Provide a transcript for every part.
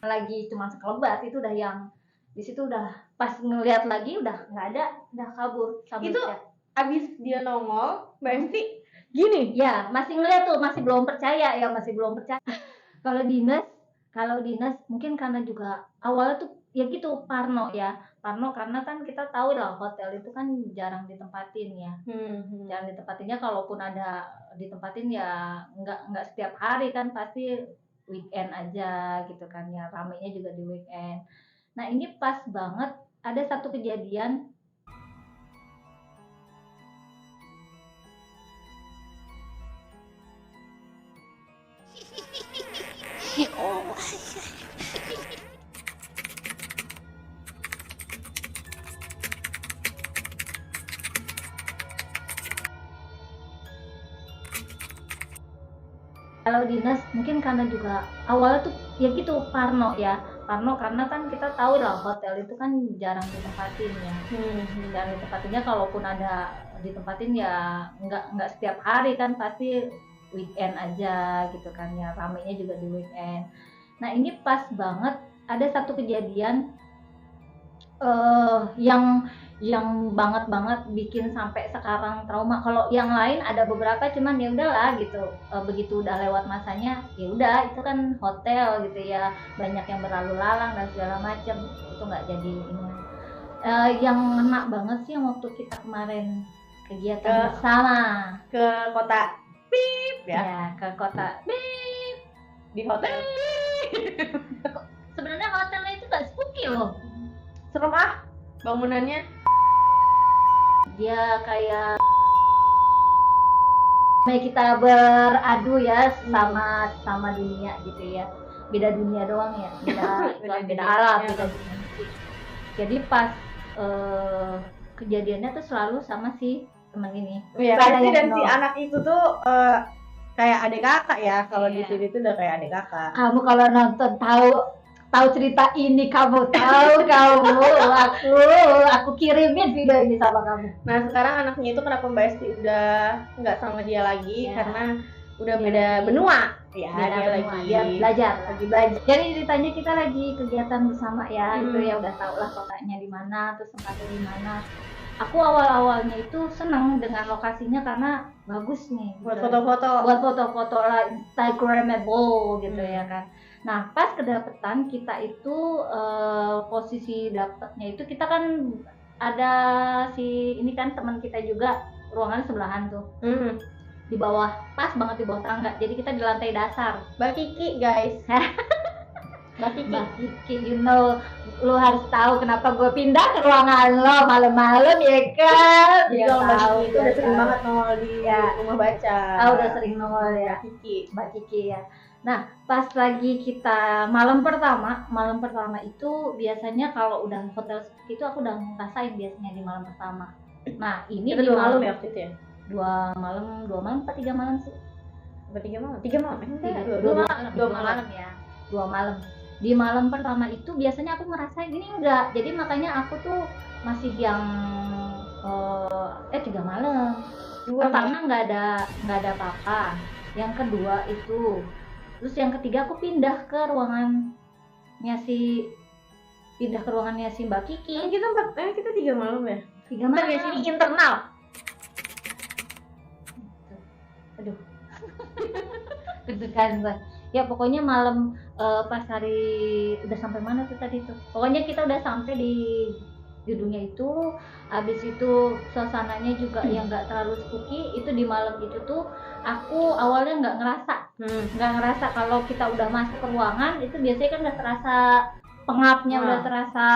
lagi cuma sekelebat itu udah yang di situ udah pas ngeliat lagi udah nggak ada, udah kabur sambil Itu chat. abis dia nongol, Mbak Esti gini. Ya masih ngeliat tuh, masih belum percaya. Kalau dinas mungkin karena juga awalnya tuh ya gitu Parno karena kan kita tahu lah hotel itu kan jarang ditempatin ya. Jarang ditempatinnya, kalaupun ada ditempatin ya nggak setiap hari kan, pasti weekend aja gitu kan ya, ramenya juga di weekend. Nah ini pas banget ada satu kejadian. Kalau dinas mungkin karena juga awalnya tuh ya gitu Parno karena kan kita tahu lah hotel itu kan jarang ditempatin ya. Jarang ditempatinnya, kalaupun ada ditempatin ya nggak setiap hari kan, pasti weekend aja gitu kan ya, ramenya juga di weekend. Nah ini pas banget ada satu kejadian yang banget bikin sampai sekarang trauma. Kalau yang lain ada beberapa, cuman ya udahlah gitu. Begitu udah lewat masanya, ya udah itu kan hotel gitu ya, banyak yang berlalu lalang dan segala macam, itu nggak jadi ini. Yang ngena banget sih yang waktu kita kemarin kegiatan bersama ke kota Pip ya, ke kota Pip di hotel. Sebenarnya hotelnya itu nggak spooky loh. Serem bangunannya. Dia kayak kita beradu ya sama dunia gitu ya, beda dunia doang ya, beda alam, beda dunia. Jadi pas kejadiannya tuh selalu sama si teman ini. Iya, dan si anak itu tuh kayak adik kakak ya, kalau di sini tuh udah kayak adik kakak. Kamu kalau nonton tahu cerita ini, kamu aku kirimin video ini sama kamu. Nah sekarang anaknya itu kenapa Mbak Esti udah nggak sama dia lagi karena udah beda benua ya, dia lagi belajar. Jadi ceritanya kita lagi kegiatan bersama ya, itu ya udah tau lah kotanya di mana, terus tempatnya di mana. Aku awalnya itu senang dengan lokasinya karena bagus nih buat foto-foto lah, Instagramable gitu ya kan. Nah pas kedapetan kita itu posisi dapetnya itu kita kan ada si ini kan teman kita juga, ruangan sebelahan tuh. Di bawah, pas banget di bawah tangga, jadi kita di lantai dasar. Mbak Kiki guys. Mbak Kiki, you know, lu harus tahu kenapa gue pindah ke ruangan lo malam-malam ya kan? Iya tahu, itu udah sering banget nongol di rumah baca. Udah sering nongol ya, Mbak Kiki ya. Nah, pas lagi kita malam pertama itu biasanya kalau udah hotel seperti itu aku udah ngerasain biasanya di malam pertama. Nah, ini di malam ya waktu itu ya? 2 malam apa 3 malam sih? 3 malam ya. 2 malam. Di malam pertama itu biasanya aku ngerasain ini enggak. Jadi makanya aku tuh masih yang 3 malam. Pertama nggak ada apa-apa. Yang kedua itu, terus yang ketiga aku pindah ke ruangannya si Mbak Kiki. Kita 3 malam ya? 3 malam ya, sini internal. Aduh. Deg-degan gue. Ya pokoknya malam pas hari udah sampai mana tuh tadi tuh. Pokoknya kita udah sampai di gedungnya itu. Habis itu suasananya juga yang nggak terlalu spooky. Itu di malam itu tuh aku awalnya nggak ngerasa kalau kita udah masuk ke ruangan itu biasanya kan udah terasa pengapnya, udah terasa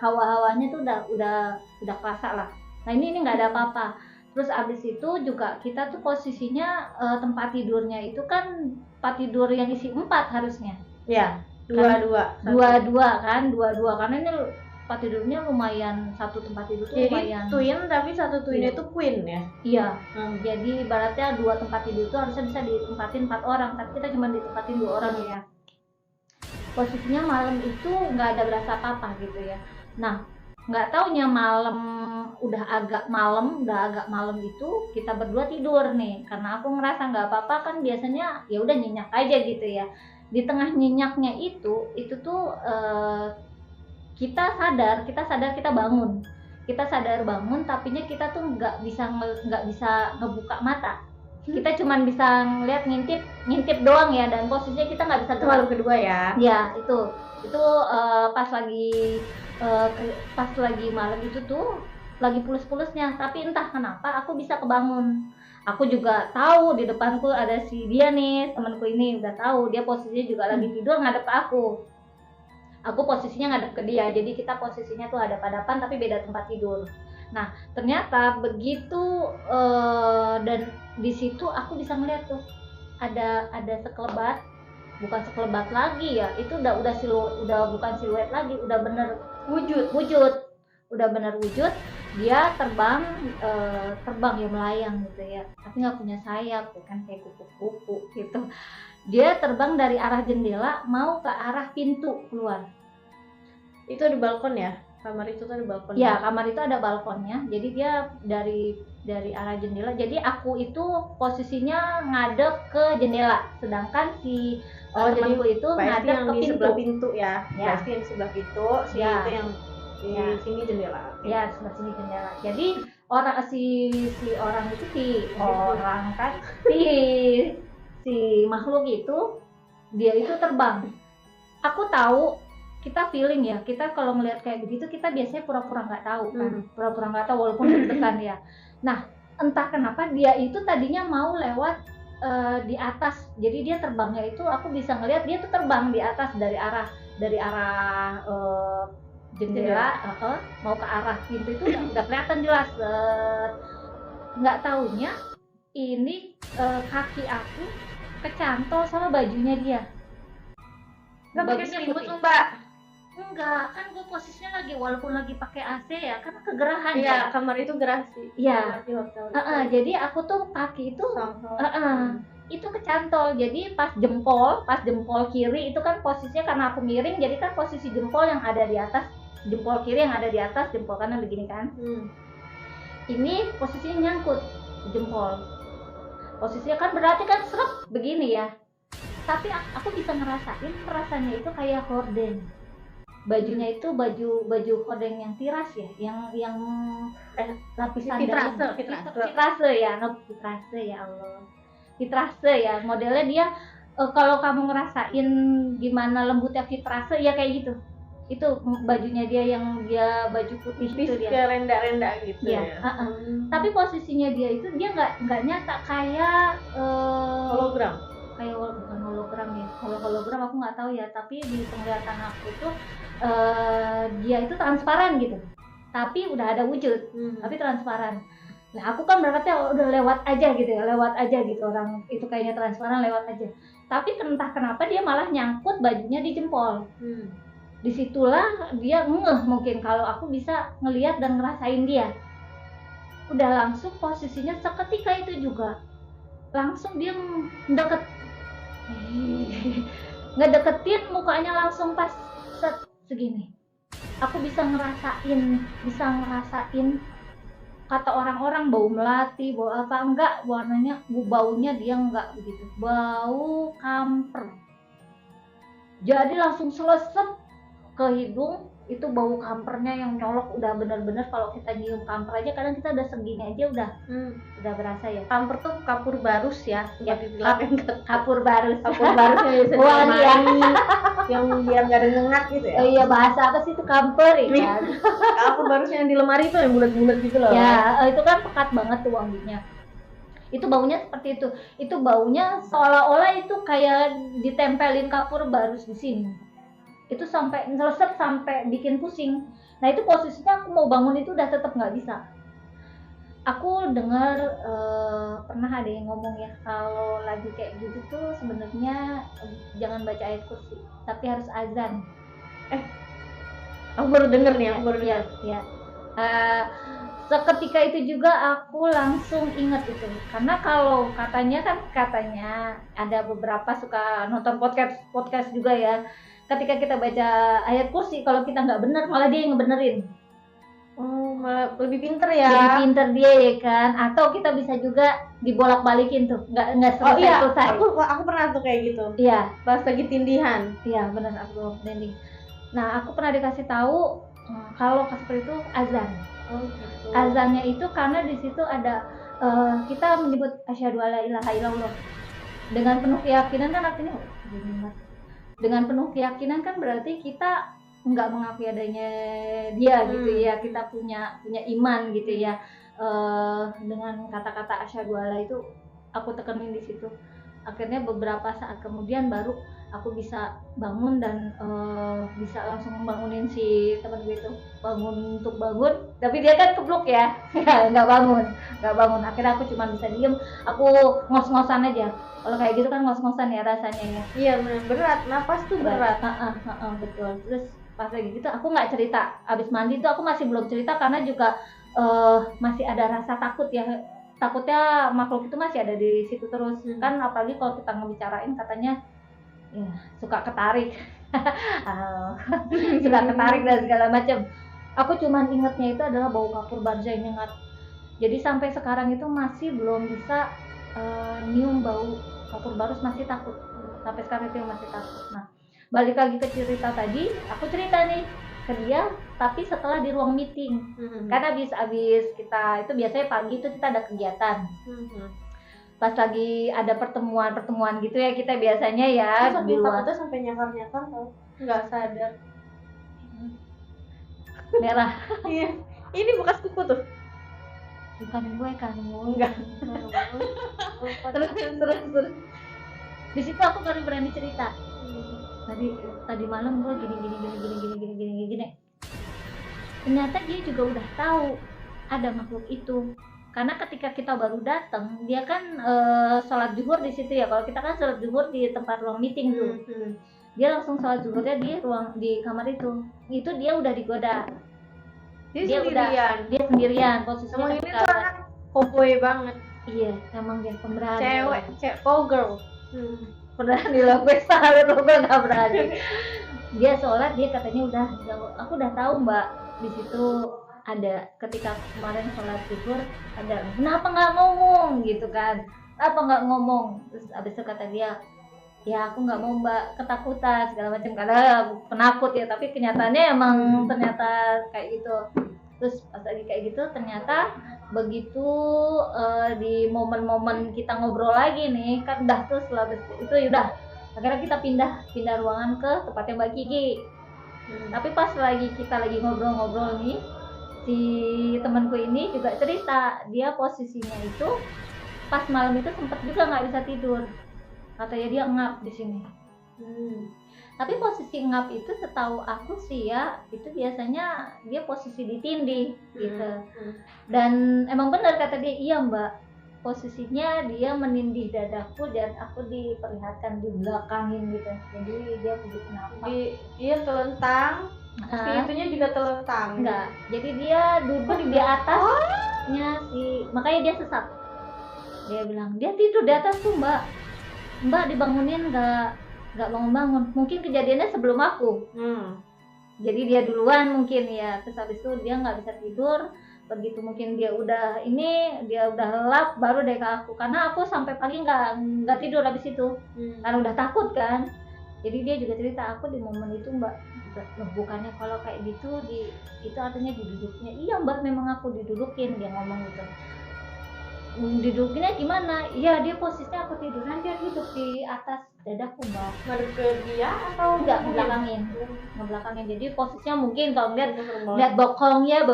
hawa-hawanya tuh udah kerasa lah. Nah ini nggak ada apa-apa. Terus abis itu juga kita tuh posisinya tempat tidurnya itu kan tempat tidur yang isi 4 harusnya. Iya, dua karena ini tempat tidurnya lumayan, satu tempat tidur tuh lumayan. Twin, tapi satu twin itu queen ya. Iya. Jadi ibaratnya 2 tempat tidur tuh harusnya bisa ditempatin 4 orang, tapi kita cuma ditempatin 2 orang ya. Posisinya malam itu nggak ada berasa apa-apa gitu ya. Nah, nggak taunya udah agak malam itu kita berdua tidur nih, karena aku ngerasa nggak apa-apa kan, biasanya ya udah nyenyak aja gitu ya. di tengah nyenyaknya itu tuh kita sadar kita bangun, tapinya kita tuh nggak bisa ngebuka mata. Kita cuman bisa ngeliat ngintip doang ya, dan posisinya kita nggak bisa Itu malam kedua ya. Ya itu pas lagi malam itu tuh lagi pulus-pulusnya, tapi entah kenapa aku bisa kebangun. Aku juga tahu di depanku ada si dia nih, temanku ini udah tahu dia posisinya juga lagi tidur ngadep ke aku. Aku posisinya ngadep ke dia, jadi kita posisinya tuh hadap-hadapan tapi beda tempat tidur. Nah ternyata begitu dan di situ aku bisa ngeliat tuh ada sekelebat, bukan sekelebat lagi ya, itu udah bukan siluet lagi, udah bener wujud, udah bener wujud. Dia terbang ya, melayang gitu ya, tapi nggak punya sayap kan, kayak kupu-kupu gitu. Dia terbang dari arah jendela mau ke arah pintu keluar. Itu ada balkon ya? Kamar itu tuh ada balkon ya? Kamar itu ada balkonnya, jadi dia dari arah jendela. Jadi aku itu posisinya ngadep ke jendela, sedangkan si temanku itu ngadep ke pintu. Sebelah pintu ya. Pasti yang sebelah pintu, itu yang di sini jendela. Ya, sebelah sini jendela. Jadi si makhluk itu dia itu terbang. Aku tahu, kita feeling ya, kita kalau ngelihat kayak begitu kita biasanya pura-pura nggak tahu kan, pura-pura nggak tahu walaupun deg-degan ya. Nah entah kenapa dia itu tadinya mau lewat di atas, jadi dia terbangnya itu aku bisa ngelihat dia tuh terbang di atas dari arah jendela mau ke arah pintu itu udah kelihatan jelas. Nggak taunya ini kaki aku kecantol sama bajunya dia. Nggak pakai selimut tuh Mbak? Enggak, kan gue posisinya walaupun lagi pakai AC ya, karena kegerahan. Iya, kamar itu gerah sih. Iya. Jadi aku tuh kaki itu itu kecantol. Jadi pas jempol kiri itu kan posisinya, karena aku miring, jadi kan posisi jempol yang ada di atas, jempol kiri yang ada di atas, jempol kanan begini kan. Ini posisinya nyangkut jempol. Posisinya kan berarti kan serep begini ya. Tapi aku bisa ngerasain rasanya itu kayak horden. Bajunya itu baju horden yang tiras ya, yang lapisan fitrase ya, Allah. Fitrase ya, modelnya dia kalau kamu ngerasain gimana lembutnya fitrase ya kayak gitu. Itu bajunya dia, yang dia baju putih itu dia. Kayak renda-renda gitu ya. Tapi posisinya dia itu dia nggak nyata kayak hologram. Kayak bukan hologram ya. Kalau hologram aku nggak tahu ya, tapi di penglihatan aku itu dia itu transparan gitu. Tapi udah ada wujud, tapi transparan. Nah aku kan berarti udah lewat aja gitu orang itu kayaknya transparan, lewat aja. Tapi entah kenapa dia malah nyangkut bajunya di jempol. Disitulah dia ngeh mungkin kalau aku bisa ngelihat dan ngerasain dia. Udah langsung posisinya seketika itu juga langsung dia ngedeketin mukanya langsung pas segini. Aku bisa ngerasain kata orang-orang bau melati, bau apa, enggak, warnanya baunya dia enggak begitu, bau kamper. Jadi langsung selesep ke hidung, itu bau kampernya yang nyolok, udah bener-bener kalau kita nyium kamper aja kadang kita udah segini aja udah berasa ya. Kamper tuh kapur barus ya, kapur barus yang wangi ya, yang biar nggak ada nyengat gitu ya. Iya, bahasa apa sih itu kamper ya? Kapur barus yang di lemari itu yang bulat-bulat gitu loh. Ya, itu kan pekat banget tuh wanginya. Itu baunya seperti itu. Itu baunya seolah-olah itu kayak ditempelin kapur barus di sini. Itu sampai selesai, sampai bikin pusing. Nah itu posisinya aku mau bangun itu udah tetap nggak bisa. Aku dengar pernah ada yang ngomong ya, kalau lagi kayak gitu tuh sebenarnya jangan baca ayat kursi, tapi harus azan. Aku baru dengar nih, Ya. Seketika itu juga aku langsung ingat itu, karena kalau katanya ada beberapa suka nonton podcast juga ya. Ketika kita baca ayat kursi, kalau kita nggak benar malah dia yang ngebenerin. malah lebih pinter ya. Lebih pinter dia ya kan, atau kita bisa juga dibolak-balikin tuh, nggak selesai. Aku pernah tuh kayak gitu. Iya, pas lagi tindihan. Iya benar, aku tindih. Nah aku pernah dikasih tahu kalau Kasper itu azan. Gitu. Azannya itu karena di situ ada kita menyebut asyhadu alla ilaha illallah dengan penuh keyakinan kan, artinya dengan penuh keyakinan kan berarti kita nggak mengakui adanya dia gitu ya, kita punya iman gitu ya. Dengan kata-kata asyhadu alla itu aku tekenin di situ. Akhirnya beberapa saat kemudian baru aku bisa bangun dan bisa langsung bangunin si teman gue itu, bangun untuk bangun, tapi dia kan keblok ya. nggak bangun. Akhirnya aku cuma bisa diem, aku ngos-ngosan aja. Kalau kayak gitu kan ngos-ngosan ya rasanya ya. Iya benar, berat, napas tuh berat. Betul. Terus pas lagi gitu aku nggak cerita, abis mandi tuh aku masih belum cerita karena juga masih ada rasa takut ya, takutnya makhluk itu masih ada di situ terus kan, apalagi kalau kita ngebicarain katanya ya suka ketarik. Suka ketarik dan segala macam. Aku cuman ingetnya itu adalah bau kapur barzai nyengat. Jadi sampai sekarang itu masih belum bisa nyium bau kapur barus, masih takut. Sampai sekarang itu masih takut. Nah, balik lagi ke cerita tadi, aku cerita nih ke dia, tapi setelah di ruang meeting. Karena abis kita itu biasanya pagi itu kita ada kegiatan. Pas lagi ada pertemuan gitu ya kita biasanya ya. Terus di luar takutnya sampai nyakar tau, nggak sadar. Merah. Iya, ini bekas kuku tuh. Bukan gue kan, enggak. Terus. Di situ aku baru berani cerita. Tadi malam gue gini. Ternyata dia juga udah tahu ada makhluk itu. Karena ketika kita baru datang, dia kan sholat zuhur di situ ya. Kalau kita kan sholat zuhur di tempat ruang meeting tuh. Dia langsung sholat zuhurnya di kamar itu. Itu dia udah digoda. Dia sendirian posisinya. Emang ini tuh anak cowboy banget. Iya, emang dia pemberani. Cewek cowgirl. Berani lah gue, salah lo, gue nggak berani. Dia sholat, dia katanya aku udah tahu mbak, di situ ada ketika kemarin sholat zuhur ada, kenapa nggak ngomong gitu kan, terus abis itu kata dia, ya aku nggak mau mbak, ketakutan segala macam, karena penakut ya, tapi kenyataannya emang ternyata kayak gitu. Terus pas lagi kayak gitu ternyata begitu di momen-momen kita ngobrol lagi nih kan, udah tuh setelah itu udah akhirnya kita pindah ruangan ke tempatnya Mbak Kiki. Tapi pas kita lagi ngobrol-ngobrol nih, si temanku ini juga cerita dia posisinya itu pas malam itu sempat juga nggak bisa tidur, katanya dia ngap di sini. Tapi posisi ngap itu setahu aku sih ya, itu biasanya dia posisi ditindih gitu. Dan emang benar kata dia, iya mbak, posisinya dia menindih dadaku dan aku diperlihatkan di belakangin gitu. Jadi dia begitu napak. Dia telentang, tapi itunya juga telentang. Enggak, jadi dia duduk di atasnya makanya dia sesat. Dia bilang, dia tidur di atas tuh mbak dibangunin nggak bangun. Mungkin kejadiannya sebelum aku. Jadi dia duluan mungkin ya. Terus habis itu dia nggak bisa tidur. Begitu mungkin dia udah lelap baru deh ke aku. Karena aku sampai pagi nggak tidur habis itu. Karena udah takut kan. Jadi dia juga cerita, aku di momen itu mbak, bukannya kalau kayak gitu itu artinya diduduknya. Iya mbak, memang aku didudukin, dia ngomong gitu. Didudukinnya gimana? Iya, dia posisinya aku tiduran, dia duduk di atas dadaku mbak. Ngadep ke dia atau enggak, ngebelakangin. Jadi posisinya mungkin kalau lihat bokongnya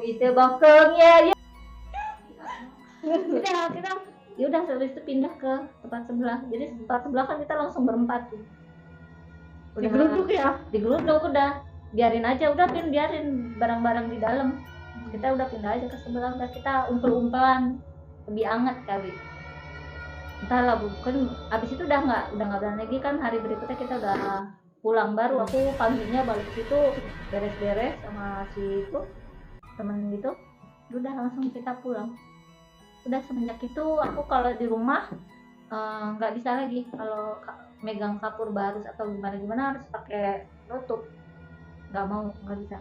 itu bokongnya ya. Udah habis itu pindah ke tempat sebelah. Jadi tempat sebelah kan kita langsung berempat tuh. Digeruduk udah. Biarin aja, biarin barang-barang di dalam. Kita udah pindah aja ke sebelah, udah kita umpel-umpelan. Lebih hangat kali, entahlah, bukan abis itu udah nggak berani lagi kan. Hari berikutnya kita udah pulang, baru aku paginya balik situ beres-beres sama si itu temen gitu, udah langsung kita pulang. Udah semenjak itu aku kalau di rumah nggak bisa lagi kalau megang kapur barus atau gimana harus pakai nutup, nggak bisa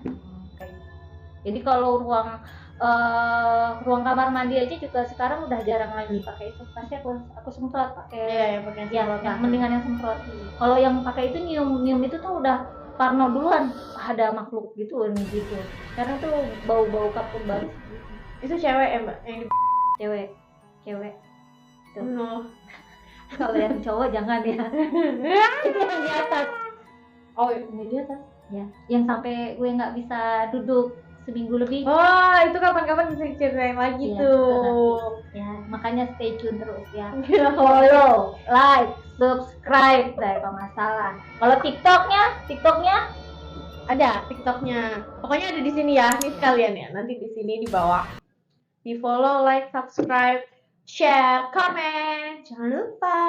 kayak gitu. Jadi kalau ruang kamar mandi aja juga sekarang udah jarang lagi pakai itu. Pasti aku semprot pakai Yang pakai yang mendingan yang semprot. Kalau yang pakai itu nyium itu tuh udah parno duluan, ada makhluk gitu gitu. Karena tuh bau kapur baru. Itu cewek ya mbak yang di Cewek. Tuh. no. Kalau yang cowok jangan ya. Itu yang di atas. Oh ini di atas Ya, yang sampai gue nggak bisa duduk seminggu lebih. Oh itu kapan-kapan bisa ceritain lagi Ya, tuh ya, makanya stay tune terus ya. Follow. Follow, like, subscribe, kalau masalah. Kalau TikToknya Ada TikToknya, pokoknya ada di sini ya, nih sekalian ya, nanti di sini di bawah, di follow, like, subscribe, share, comment, jangan lupa.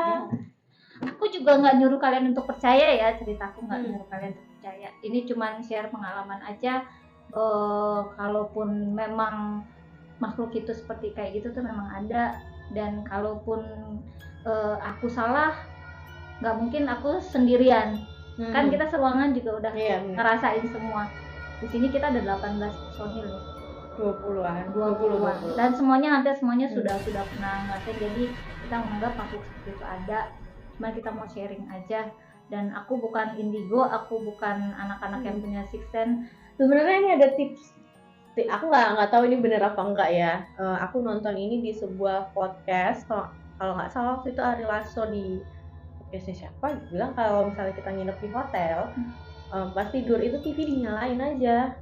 Aku juga nggak nyuruh kalian untuk percaya ya, ceritaku nggak nyuruh kalian untuk percaya. Ini cuman share pengalaman aja. Kalaupun memang makhluk itu seperti kayak gitu tuh memang ada, dan kalaupun aku salah, nggak mungkin aku sendirian. Kan kita seruangan juga udah ngerasain semua. Di sini kita ada 18 personil loh. 20-an dan hampir semuanya sudah pernah ngerasain. Jadi kita menganggap makhluk seperti itu ada, cuma kita mau sharing aja. Dan aku bukan indigo, aku bukan anak-anak yang punya sixth sense. Sebenarnya ini ada tips, aku nggak tahu ini bener apa enggak ya. Aku nonton ini di sebuah podcast, kalau nggak salah waktu itu Ari Lasso di podcastnya siapa, bilang kalau misalnya kita nginep di hotel, pas tidur itu TV dinyalain aja,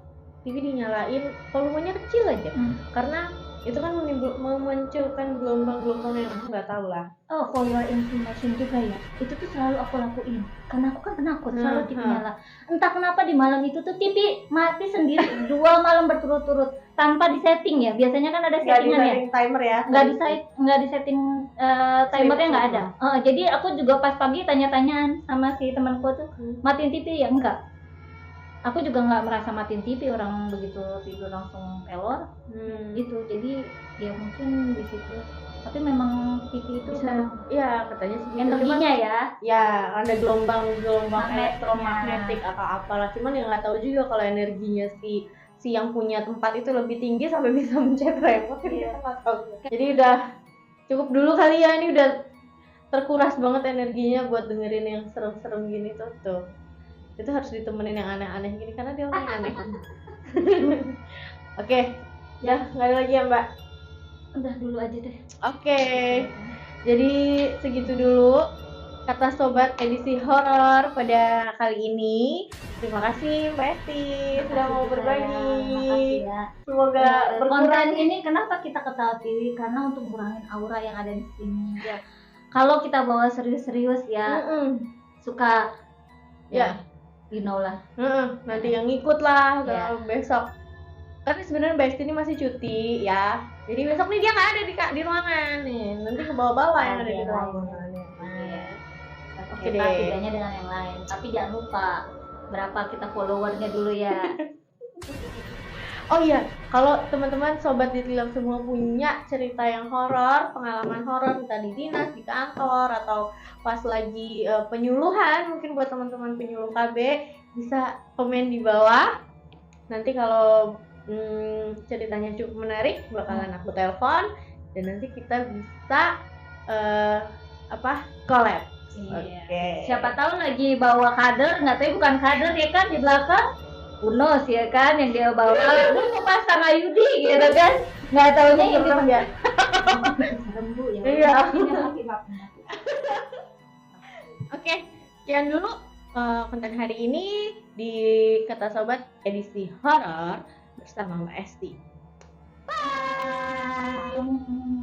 volumenya kecil aja, karena itu kan memunculkan gelombang-gelombang yang aku nggak tahu lah. Oh, for your information juga ya, itu tuh selalu aku lakuin karena aku kan penakut, selalu TV nyala. Entah kenapa di malam itu tuh TV mati sendiri 2 malam berturut-turut tanpa disetting ya. Biasanya kan ada settingan ya, timer ya, nggak disetting timernya nggak ada. Jadi aku juga pas pagi tanya-tanyaan sama si temanku tuh, matiin TV ya? Enggak. Aku juga nggak merasa matiin TV, orang begitu tidur langsung pelor gitu. Jadi ya mungkin di situ. Tapi memang TV itu bisa, ya katanya sih energinya ya ada gelombang elektromagnetik atau apalah, cuman yang nggak tahu juga kalau energinya si yang punya tempat itu lebih tinggi sampai bisa mencet remote, kita nggak tahu. Jadi udah cukup dulu kali ya, ini udah terkuras banget energinya buat dengerin yang serem-serem gini tuh. Itu harus ditemenin yang aneh-aneh gini karena dia orang aneh. Oke, ya nggak ada lagi ya mbak? Udah dulu aja deh. Oke. Jadi segitu dulu kata sobat edisi horor pada kali ini. Terima kasih Mbak Esti sudah mau berbagi. Ya. Semoga konten ini kenapa kita ketawa TV, karena untuk ngurangin aura yang ada di sini ya. Kalau kita bawa serius-serius ya, suka ya you know lah. Nanti yang ngikut lah besok. Tapi sebenarnya Mbak Esti ini masih cuti ya. Jadi besok nih dia nggak ada di ruangan nih. Nanti ke bawah-bawah yang ada di ruangan. Oke deh. Bedanya dengan yang lain. Tapi jangan lupa berapa kita followernya dulu ya. Oh iya, kalau teman-teman sobat Ditilap semua punya cerita yang horor, pengalaman horor entah di dinas, di kantor, atau pas lagi penyuluhan, mungkin buat teman-teman penyuluh KB bisa komen di bawah. Nanti kalau ceritanya cukup menarik, bakalan aku telepon dan nanti kita bisa collab. Oke. Siapa tahu lagi bawa kader, nggak tahu bukan kader ya kan, di belakang Unos ya kan yang dia bawa. Lu mau pasang Ayudi gitu kan, nggak taunya ini dia. Rembu ya. Iya. Oke, sekian dulu konten hari ini di Kata Sobat edisi horor bersama Mbak Esti. Bye.